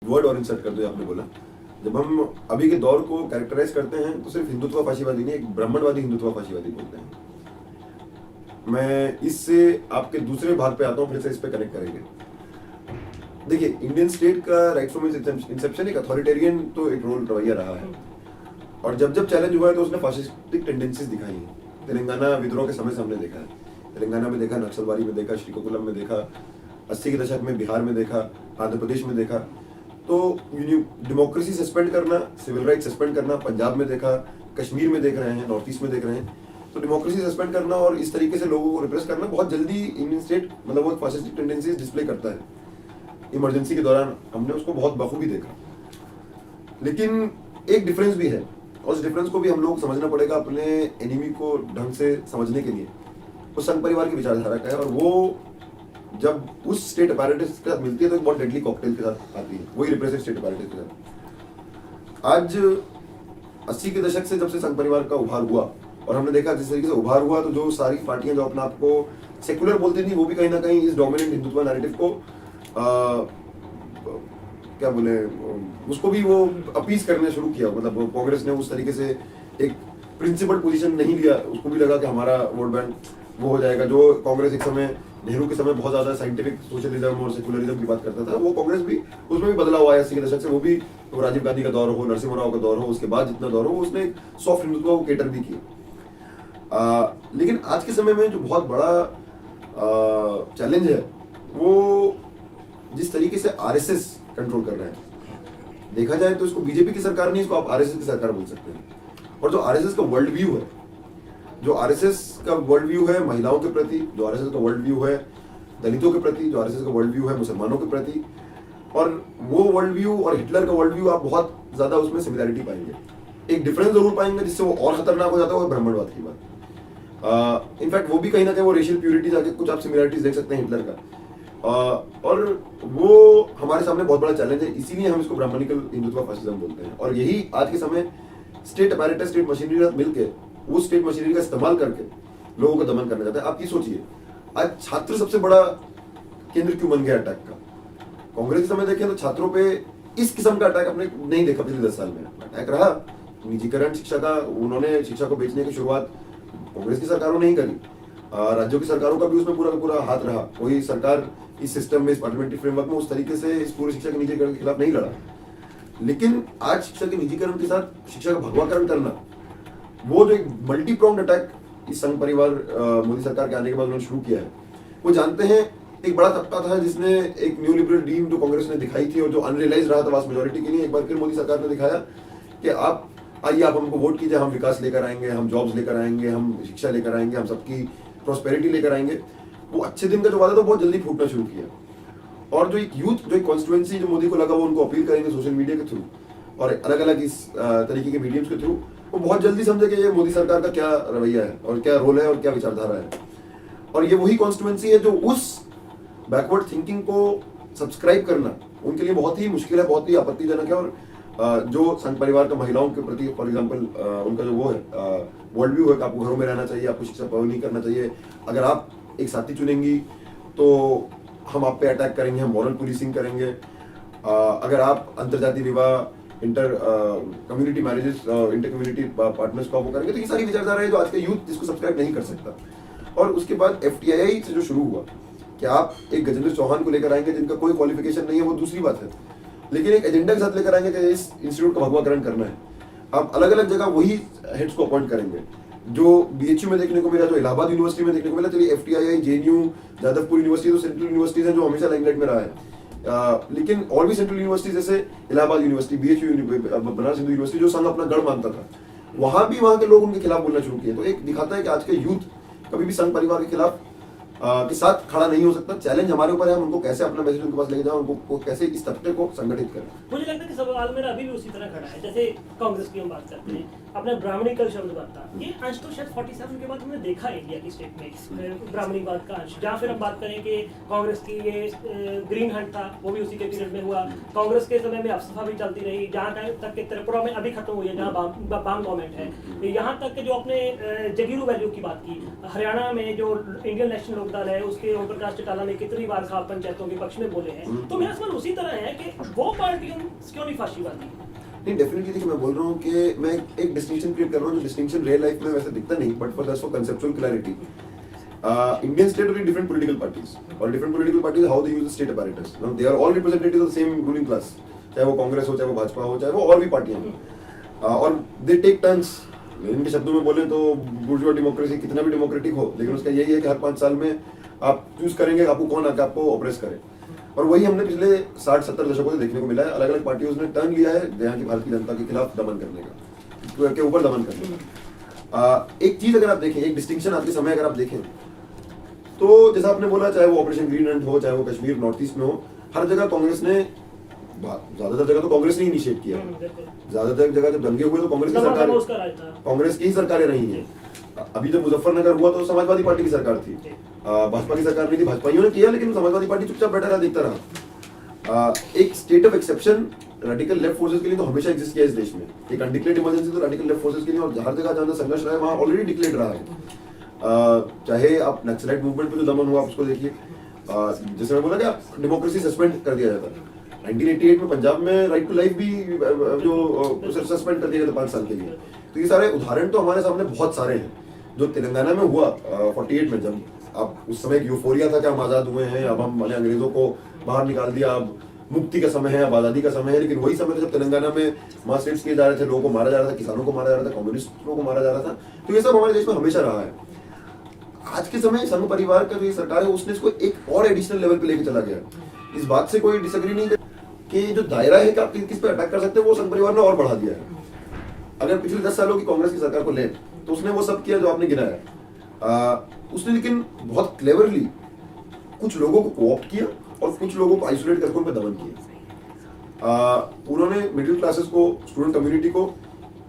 Word और insert कर दो, आपने बोला। जब हम अभी के दौर को कैरेक्टराइज करते हैं तो सिर्फ हिंदुत्व फाशीवादी नहीं, एक ब्राह्मणवादी हिंदुत्व फाशीवादी बोलते हैं। मैं इससे आपके दूसरे भाग पे आता हूँ, फिर से इस पे कनेक्ट करेंगे। देखिए, इंडियन स्टेट का राइट फ्रॉम इंसेप्शन एक अथॉरिटेरियन तो एक रोल रवैया रहा है, और जब जब चैलेंज हुआ है तो उसने फासिस्टिक टेंडेंसीज दिखाई हैं। तेलंगाना विद्रोह के समय से हमने देखा है, तेलंगाना में देखा, नक्सलवादी में देखा, श्रीकाकुलम में देखा, 80 के दशक में बिहार में देखा, आंध्र प्रदेश में देखा। तो डेमोक्रेसी सस्पेंड करना, सिविल राइट सस्पेंड करना पंजाब में देखा, कश्मीर में देख रहे हैं, नॉर्थ ईस्ट में देख रहे हैं। तो डेमोक्रेसी सस्पेंड करना और इस तरीके से लोगों को रिप्रेस करना बहुत जल्दी इंडियन स्टेट मतलब वो फासिस्टिक टेंडेंसीज डिस्प्ले करता है। इमरजेंसी के दौरान हमने उसको बहुत बखूबी देखा। लेकिन एक डिफरेंस भी है, और उस डिफरेंस को भी हम लोग समझना पड़ेगा अपने एनिमी को ढंग से समझने के लिए। वो संघ परिवार की विचारधारा का है, और वो जब उस स्टेट अपैरेटस के साथ मिलती है तो एक बहुत डेडली कॉकटेल के साथ आती है, वही रिप्रेसिव स्टेट अपैरेटस के साथ। आज 80 के दशक से जब से संघ परिवार का उभार हुआ, और हमने देखा जिस तरीके से उभार हुआ, तो जो सारी पार्टियां जो अपने आप को सेकुलर बोलती थी, वो भी कहीं ना कहीं इस डोमिनेंट हिंदुत्व नैरेटिव को क्या बोले, उसको भी वो अपीज करने शुरू किया। मतलब कांग्रेस ने उस तरीके से एक प्रिंसिपल पोजीशन नहीं लिया, उसको भी लगा कि हमारा वोट बैंक वो हो जाएगा। जो कांग्रेस एक समय नेहरू के समय बहुत ज्यादा साइंटिफिक सोशलिज्म और सेकुलरिज्म की बात करता था, वो कांग्रेस भी उसमें भी बदलाव आया 80 के दशक से। वो भी राजीव गांधी का दौर हो, नरसिम्हा राव का दौर हो, उसके बाद जितना दौर हो, उसने एक सॉफ्ट हिंदुत्व को केटर भी किया। लेकिन आज के समय में जो बहुत बड़ा चैलेंज है, वो जिस तरीके से आरएसएस कंट्रोल कर रहा है, देखा जाए तो इसको बीजेपी की सरकार नहीं, इसको आप आरएसएस की सरकार बोल सकते हैं। और जो आरएसएस का वर्ल्ड व्यू है, जो आरएसएस का वर्ल्ड व्यू है महिलाओं के प्रति, जो आरएसएस का वर्ल्ड व्यू है दलितों के प्रति, जो आरएसएस का वर्ल्ड व्यू है मुसलमानों के प्रति, और वो वर्ल्ड व्यू और हिटलर का वर्ल्ड व्यू आप बहुत ज्यादा उसमें सिमिलैरिटी पाएंगे। एक डिफरेंस जरूर पाएंगे जिससे वो और खतरनाक हो जाता है, वो ब्राह्मणवाद की बात। इनफैक्ट वो भी कहीं ना कहीं वो रेशियल प्यूरिटी जाके कुछ आप सिमिलैरिटीज देख सकते हैं हिटलर का। और वो हमारे सामने बहुत बड़ा चैलेंज है, इसीलिए हम इसको ब्राह्मणिकल हिंदुत्व फासिज्म बोलते हैं। और यही आज के समय स्टेट अपैरेटस, स्टेट मशीनरी के साथ मिलकर, उस स्टेट मशीनरी का इस्तेमाल करके लोगों को दमन करना चाहता है। आप ये सोचिए, आज छात्र सबसे बड़ा केंद्र क्यों बन गया अटैक का? कांग्रेस के समय देखें तो छात्रों पे इस किस्म का अटैक आपने नहीं देखा पिछले 10 साल में। अटैक रहा निजीकरण शिक्षा का, उन्होंने शिक्षा को बेचने की शुरुआत कांग्रेस की सरकारों ने ही करी। राज्यों की सरकारों का भी उसमें पूरा का पूरा हाथ रहा। कोई सरकार इस सिस्टम में, इस पार्लियामेंट्री फ्रेमवर्क में उस तरीके से इस पूरी शिक्षा के निजीकरण के खिलाफ नहीं लड़ा। लेकिन आज शिक्षा के निजीकरण के साथ शिक्षा का भगवाकरण करना, वो जो एक मल्टी प्रोंग्ड अटैक इस संघ परिवार मोदी सरकार के आने के बाद उन्होंने शुरू किया है। वो जानते हैं एक बड़ा तबका था जिसने एक न्यू लिबरल ड्रीम जो कांग्रेस ने दिखाई थी और जो अनरियलाइज रहा था वास्ट मेजोरिटी के लिए, एक बार फिर मोदी सरकार ने दिखाया कि आप आइए, आप हमको वोट कीजिए, हम विकास लेकर आएंगे, हम जॉब्स लेकर आएंगे, हम शिक्षा लेकर आएंगे, हम सबकी प्रॉस्पेरिटी लेकर आएंगे। वो अच्छे दिन का जो वादा था बहुत जल्दी फूटना शुरू किया। और जो एक यूथ, जो एक कॉन्स्टिट्यूएंसी जो मोदी को लगा वो उनको अपील करेंगे सोशल मीडिया के थ्रू और अलग अलग इस तरीके के मीडियम्स के थ्रू, वो बहुत जल्दी समझे कि ये मोदी सरकार का क्या रवैया है और क्या रोल है और क्या विचारधारा है। और ये वही कॉन्स्टिट्यूएंसी है जो उस बैकवर्ड थिंकिंग को सब्सक्राइब करना उनके लिए बहुत ही मुश्किल है, बहुत ही आपत्तिजनक है। और जो संघ परिवार का महिलाओं के प्रति फॉर एग्जांपल उनका जो वो है वर्ल्ड व्यू है कि आपको घरों में रहना चाहिए, आपको शिक्षा पावन नहीं करना चाहिए, अगर आप एक साथी चुनेंगी तो हम आप पे अटैक करेंगे, हम मॉरल पुलिसिंग करेंगे, अगर आप अंतरजातीय विवाह, inter community marriages, inter community partners को वो करेंगे। तो ये सारी विचारधारा है जो आज का यूथ जिसको सब्सक्राइब नहीं कर सकता। और उसके बाद FTII से जो शुरू हुआ कि आप एक गजेंद्र चौहान को लेकर आएंगे जिनका कोई क्वालिफिकेशन नहीं है, वो दूसरी बात है, लेकिन एक एजेंडा के साथ लेकर आएंगे कि इस इंस्टीट्यूट का भगवाकरण करना है। आप अलग अलग जगह वही हेड्स को अपॉइंट करेंगे जो BHU में देखने को मिला, जो इलाहाबाद यूनिवर्सिटी में देखने को मिला। चलिए FTII, JNU, जादवपुर यूनिवर्सिटी तो सेंट्रल यूनिवर्सिटीज हैं जो हमेशा लाइमलाइट में रहा है। लेकिन और भी सेंट्रल यूनिवर्सिटी जैसे Allahabad university, BHU, Banaras Hindu university जो संघ अपना गढ़ मानता था, वहां भी वहां के लोग उनके खिलाफ बोलना शुरू किए। तो एक दिखाता है कि आज का यूथ कभी भी संघ परिवार के खिलाफ के साथ खड़ा नहीं हो सकता। चैलेंज हमारे ऊपर है, हम उनको कैसे अपना मैसेज उनके पास लेके जाएं, उनको कैसे इस तबके को संगठित करें। मुझे लगता है कि सवाल मेरा अभी भी उसी तरह खड़ा है। जैसे कांग्रेस की हम बात करते हैं, अपने ब्राह्मणिकल शब्द बनता, ये अंश तो शायद 47 के बाद हमने देखा है इंडिया की स्टेट में ब्राह्मणिकवाद का अंश। जहाँ फिर हम बात करें कि कांग्रेस की ये ग्रीन हंट था, वो भी उसी के पीरियड में हुआ। कांग्रेस के समय में अफसफा भी चलती रही, जहाँ तक कि त्रिपुरा में अभी खत्म हुई है, जहाँ बाम गवर्नमेंट है। यहाँ तक कि जो अपने जगीरू वैल्यू की बात की, हरियाणा में जो इंडियन नेशनल दल है उसके ओम प्रकाश चौटाला ने कितनी बार खाप पंचायतों के पक्ष में बोले हैं, तो मेरा सवाल उसी तरह है कि वो पार्टियां क्यों नहीं फांसी बांधी? नहीं, डेफिनेटली देखिए, मैं बोल रहा हूँ कि मैं एक डिस्टिंक्शन क्रिएट कर रहा हूँ, जो डिस्टिंक्शन रियल लाइफ में वैसे दिखता नहीं, but for conceptual clarity, Indian state are different political parties, और different political parties how they use the state apparatus. Now they are all representatives of the same ruling class, चाहे वो कांग्रेस हो, चाहे वो भाजपा हो, चाहे वो और भी पार्टियां हो, और they take turns. इनके शब्दों में बोले तो बुर्जुआ डेमोक्रेसी कितना भी डेमोक्रेटिक हो, लेकिन उसका यही है कि हर 5 साल में आप चूज करेंगे आपको कौन आके आपको ऑपरेस करे, और वही हमने पिछले 60-70 दशकों से देखने को मिला है। अलग अलग पार्टियों ने टर्न लिया है यहाँ की भारत की जनता के खिलाफ दमन करने का, के ऊपर दमन करने का। एक चीज अगर आप देखें, एक डिस्टिंक्शन आज के समय अगर आप देखें, तो जैसा आपने बोला, चाहे वो ऑपरेशन ग्रीन हंट हो, चाहे वो कश्मीर नॉर्थ ईस्ट में हो, हर जगह कांग्रेस ने, ज्यादातर जगह तो कांग्रेस ने इनिशिएट किया, ज्यादातर जगह जब दंगे हुए तो कांग्रेस की ही सरकारें रही हैं। अभी जब मुजफ्फरनगर हुआ तो समाजवादी पार्टी की सरकार थी, भाजपा की सरकार नहीं थी, भाजपाइयों ने किया, लेकिन समाजवादी पार्टी चुपचाप बैठा रहा, देखता रहा। एक state of exception radical left forces के लिए तो हमेशा एग्जिस्ट किया इस देश में, एक अनडिक्लेयर्ड इमरजेंसी तो रेडिकल लेफ्ट फोर्सेस के लिए, और हर जगह जहां संघर्ष रहा है वहां ऑलरेडी डिक्लेयर्ड रहा है। चाहे आप नक्सलाइट मूवमेंट पे जो दमन हुआ आप उसको देखिए, जैसे मैं बोला कि डेमोक्रेसी सस्पेंड कर दिया जाता है। 1988 में पंजाब में राइट टू लाइफ भी जो सस्पेंड कर दिया गया था 5 साल के लिए। तो ये सारे उदाहरण तो हमारे सामने बहुत सारे हैं। जो तेलंगाना में हुआ 48 में, जब अब उस समय यूफोरिया था कि हम आजाद हुए हैं, अब हमने अंग्रेजों को बाहर निकाल दिया, अब मुक्ति का समय है, अब आजादी का समय है, लेकिन वही समय जब तेलंगाना में मास रेप्स किए जा रहे थे, लोगों को मारा जा रहा था, किसानों को मारा जा रहा था, कम्युनिस्टों को मारा जा रहा था। तो ये सब हमारे देश में हमेशा रहा है। आज के समय संघ परिवार का जो ये सरकार है उसने इसको एक और एडिशनल लेवल पे लेके चला गया। इस बात से कोई डिसएग्री नहीं कि जो दायरा है कि आप किस पे अटैक कर सकते हैं वो संघ परिवार ने और बढ़ा दिया है। अगर पिछले 10 सालों की कांग्रेस की सरकार को ले तो उसने वो सब किया जो आपने गिनाया। उसने लेकिन बहुत क्लेवरली कुछ लोगों को कोऑप्ट किया और कुछ लोगों को आइसोलेट करके उन पर दमन किया। उन्होंने मिडिल क्लासेस को, स्टूडेंट कम्युनिटी को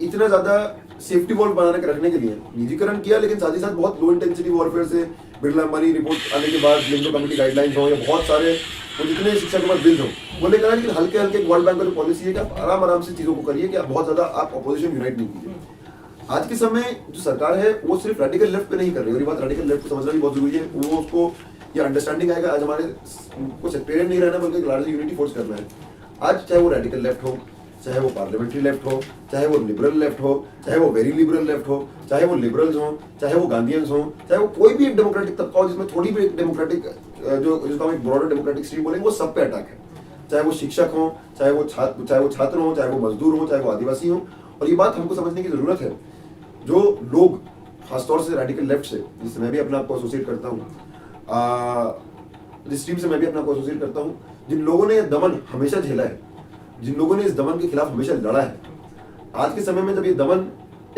इतना ज्यादा सेफ्टी वॉल बनाने के रखने के लिए निजीकरण किया, लेकिन साथ ही साथ बहुत लो इंटेंसिटी वॉरफेयर से बिरला अंबानी रिपोर्ट आने के बाद लिंगो कमेटी गाइडलाइंस हो या बहुत सारे वो जितने शिक्षा के बाद बिल्स हो, वो लेकर लेकिन हल्के हल्के वर्ल्ड बैंक का जो पॉलिसी है कि आप आराम आराम से चीजों को करिए कि आप बहुत ज्यादा आप अपोजिशन यूनाइट नहीं कीजिए। आज के समय जो सरकार है वो सिर्फ रेडिकल लेफ्ट पे नहीं कर रही, और ये बात रेडिकल लेफ्ट को समझना भी बहुत जरूरी है। वो उसको ये अंडरस्टैंडिंग आएगा, आज हमारे को सेक्टेरियन नहीं रहना बल्कि लार्जली यूनिटी फोर्स करना है। आज चाहे वो रेडिकल लेफ्ट हो, चाहे वो पार्लियामेंट्री लेफ्ट हो, चाहे वो लिबरल लेफ्ट हो, चाहे वो वेरी लिबरल लेफ्ट हो, चाहे वो लिबरल्स हो, चाहे वो गांधीयंस हो, चाहे वो कोई भी एक डेमोक्रेटिक तबका हो जिसमें थोड़ी भी एक डेमोक्रेटिक जो जिसको हम एक ब्रॉडर डेमोक्रेटिक स्ट्रीम बोलेंगे, वो सब पे अटैक है। चाहे वो शिक्षक हो, चाहे वो छात्र हो, चाहे वो मजदूर हो, चाहे वो आदिवासी हो। और ये बात हमको समझने की जरूरत है। जो लोग खासतौर से रेडिकल लेफ्ट से, जिससे मैं भी अपने आप को एसोसिएट करता हूँ, जिस स्ट्रीम से मैं भी अपने आप को एसोसिएट करता हूँ, जिन लोगों ने दमन हमेशा झेला है, जिन लोगों ने इस दमन के खिलाफ हमेशा लड़ा है, आज के समय में जब ये दमन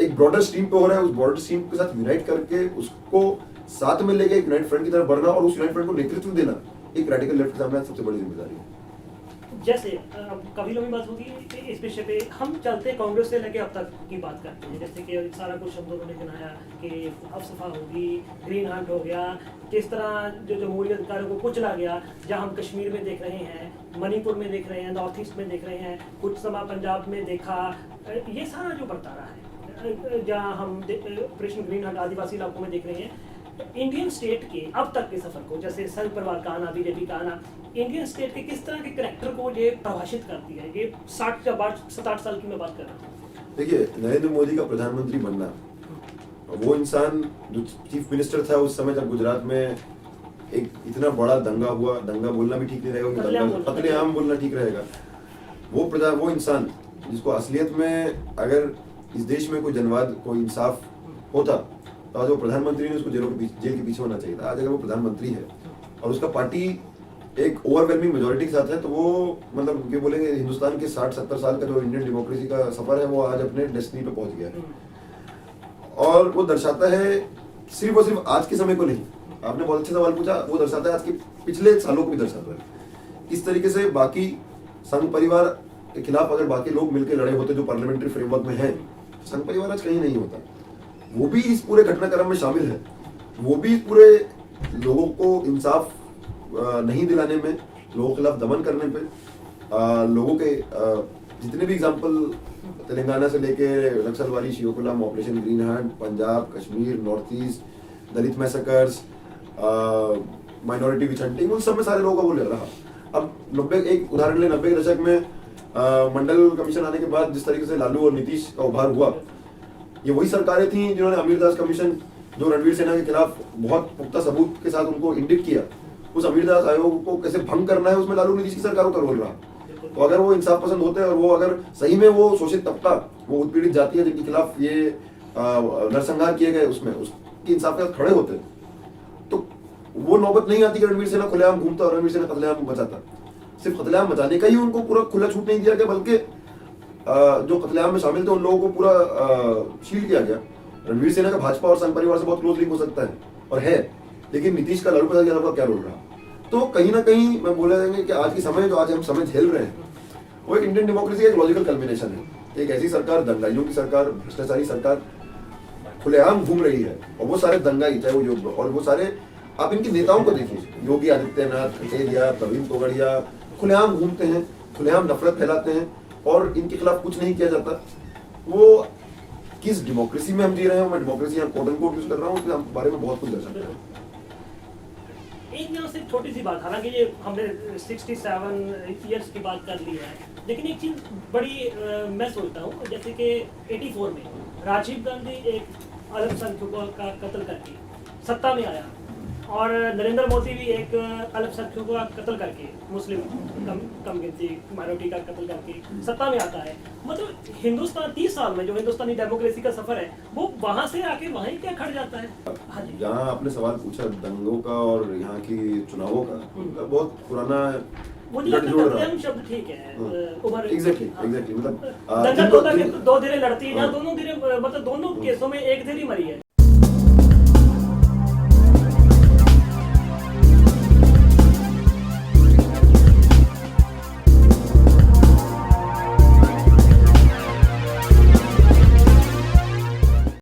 एक ब्रॉडर स्ट्रीम पे हो रहा है, उस ब्रॉडर स्ट्रीम के साथ यूनाइट करके उसको साथ में लेके एक यूनाइट फ्रंट की तरफ बढ़ना और उस यूनाइट फ्रंट को नेतृत्व देना एक रेडिकल लेफ्ट के सामने सबसे बड़ी जिम्मेदारी है। जैसे कभी लंबी बात होगी कि इस विषय पे हम चलते कांग्रेस से लेके अब तक की बात करते हैं, जैसे कि सारा कुछ शब्दों ने गिनाया कि अफसफा होगी, ग्रीन हंट हो गया, किस तरह जो जमहूरी अधिकारों को कुचला गया, जहां हम कश्मीर में देख रहे हैं, मणिपुर में देख रहे हैं, नॉर्थ ईस्ट में देख रहे हैं, कुछ समय पंजाब में देखा, ये सारा जो बढ़ता रहा है, जहाँ हम ऑपरेशन ग्रीन हंट आदिवासी इलाकों में देख रहे हैं। इंडियन स्टेट के अब तक के सफर को, जैसे संघ परिवार का आना, बीजेपी का आना, इंडियन स्टेट के किस तरह के करैक्टर को ये प्रभावित करती है? ये 60-60 साल की मैं बात कर रहा हूँ। देखिए, नरेंद्र मोदी का प्रधानमंत्री बनना, वो इंसान जो चीफ मिनिस्टर था उस समय जब गुजरात में एक इतना बड़ा दंगा हुआ, दंगा बोलना भी ठीक नहीं रहेगा, कत्लेआम बोलना ठीक रहेगा, वो इंसान जिसको असलियत में अगर इस देश में कोई जनवाद, कोई इंसाफ होता तो आज वो प्रधानमंत्री ने उसको जेल के पीछे होना चाहिए था। आज अगर वो प्रधानमंत्री है और उसका पार्टी एक ओवरवेलमिंग मेजोरिटी के साथ है, तो वो मतलब ये बोलेंगे हिंदुस्तान के 60-70 साल का जो इंडियन डेमोक्रेसी का सफर है वो आज अपने डेस्टिनी पे पहुंच गया है। और वो दर्शाता है सिर्फ और सिर्फ आज के समय को नहीं, आपने बहुत अच्छा सवाल पूछा, वो दर्शाता है आज के पिछले सालों को भी दर्शाता है। इस तरीके से बाकी संघ परिवार के खिलाफ अगर बाकी लोग मिलकर लड़े होते जो पार्लियामेंट्री फ्रेमवर्क में है, संघ परिवार आज कहीं नहीं होता। वो भी इस पूरे घटनाक्रम में शामिल है, वो भी पूरे लोगों को इंसाफ नहीं दिलाने में, लोगों के खिलाफ दमन करने पे, लोगों के जितने भी एग्जाम्पल तेलंगाना से लेके नक्सलवादी Srikakulam, operation green hunt, Punjab, Kashmir, north east, Dalit massacres, minority witch hunting, उन सब में सारे लोगों का वो लग रहा। अब 90 एक उदाहरण ले 90 के दशक में मंडल कमीशन आने के बाद जिस तरीके से लालू और नीतीश का उभार हुआ, ये वही सरकारें थी जिन्होंने अमीरदास कमीशन जो रणवीर सेना के खिलाफ बहुत पुख्ता सबूत के साथ उनको इंडिक्ट किया, उस अमीरदास आयोग को कैसे भंग करना है उसमें लालू नीतीश की सरकारों का रोल रहा। तो अगर वो इंसाफ पसंद होते हैं और वो अगर सही में वो शोषित तबका, वो उत्पीड़ित जातियां जिनके खिलाफ ये नरसंहार किए गए उसमें उसकी इंसाफ के साथ खड़े होते, तो वो नौबत नहीं आती कि रणवीर सेना खुलेआम घूमता और रणवीर सेना कत्लेआम मचाता। सिर्फ कत्लेआम मचाने का ही उनको पूरा खुला छूट नहीं दिया गया, बल्कि जो कत्लेआम में शामिल थे उन लोगों को पूरा शील किया गया। रणवीर सेना का भाजपा और संघ परिवार से बहुत क्लोज लिंक हो सकता है और है, लेकिन नीतीश का लालू प्रसाद यादव का क्या रोल रहा? तो कहीं ना कहीं मैं बोला जाएंगे कि आज की समय जो आज हम समय झेल रहे हैं वो एक इंडियन डेमोक्रेसी का एक लॉजिकल कल्मिनेशन है। एक ऐसी सरकार, दंगाइयों की सरकार, भ्रष्टाचारी सरकार खुलेआम घूम रही है, और वो सारे दंगाई, चाहे वो योग और वो सारे, आप इनके नेताओं को देखिए, योगी आदित्यनाथ, कटेरिया, प्रवीण तोगड़िया, खुलेआम घूमते हैं, खुलेआम नफरत फैलाते हैं और इनके खिलाफ कुछ नहीं किया जाता। वो किस डेमोक्रेसी में हम जी रहे हैं, मैं डेमोक्रेसी यहाँ कोट एंड कोट यूज कर रहा हूँ, उसके बारे में बहुत कुछ कर सकते हैं। एक यहाँ से छोटी सी बात, हालांकि ये हमने 67 ईयर्स की बात कर ली है, लेकिन एक चीज बड़ी मैं सोचता हूँ, जैसे कि 84 में राजीव गांधी एक अल्पसंख्यकों का कत्ल करके सत्ता में आया, और नरेंद्र मोदी भी एक अल्पसंख्यकों का कत्ल करके, मुस्लिम कम गिनती माइनॉरिटी का कत्ल करके सत्ता में आता है। मतलब हिंदुस्तान 30 साल में जो हिंदुस्तानी डेमोक्रेसी का सफर है वो वहां से आके वहीं क्या खड़ जाता है। हाँ जी, जहाँ आपने सवाल पूछा दंगों का और यहाँ की चुनावों का, उनका बहुत पुराना मुझे लगता है शब्द ठीक है, एग्जैक्टली मतलब दंगा दो धीरे लड़ती है, जहाँ दोनों धीरे मतलब दोनों केसों में एक धीरे मरी है,